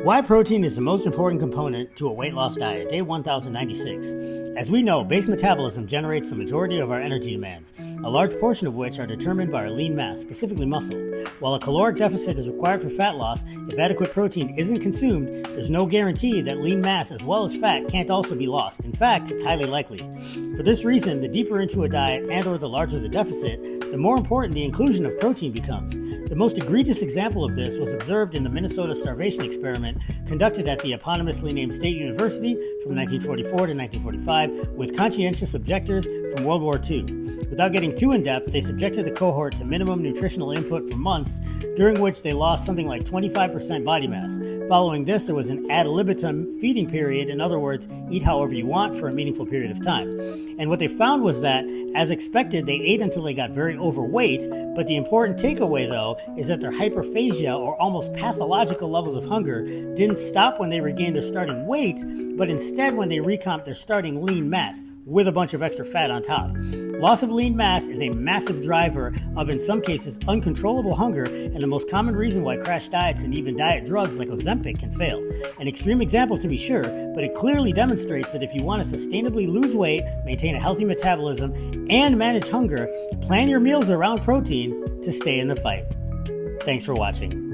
Why protein is the most important component to a weight loss diet, day 1096. As we know, base metabolism generates the majority of our energy demands, a large portion of which are determined by our lean mass, specifically muscle. While a caloric deficit is required for fat loss, if adequate protein isn't consumed, there's no guarantee that lean mass as well as fat can't also be lost. In fact, it's highly likely. For this reason, the deeper into a diet and or the larger the deficit, the more important the inclusion of protein becomes. The most egregious example of this was observed in the Minnesota starvation experiment conducted at the eponymously named State University from 1944 to 1945 with conscientious objectors from World War II. Without getting too in-depth, they subjected the cohort to minimum nutritional input for months, during which they lost something like 25% body mass. Following this, there was an ad libitum feeding period, in other words, eat however you want for a meaningful period of time. And what they found was that, as expected, they ate until they got very overweight, but the important takeaway, though, is that their hyperphagia, or almost pathological levels of hunger, didn't stop when they regained their starting weight, but instead when they recomped their starting lean mass, with a bunch of extra fat on top. Loss of lean mass is a massive driver of, in some cases, uncontrollable hunger, and the most common reason why crash diets and even diet drugs like Ozempic can fail. An extreme example to be sure, but it clearly demonstrates that if you want to sustainably lose weight, maintain a healthy metabolism, and manage hunger, plan your meals around protein to stay in the fight. Thanks for watching.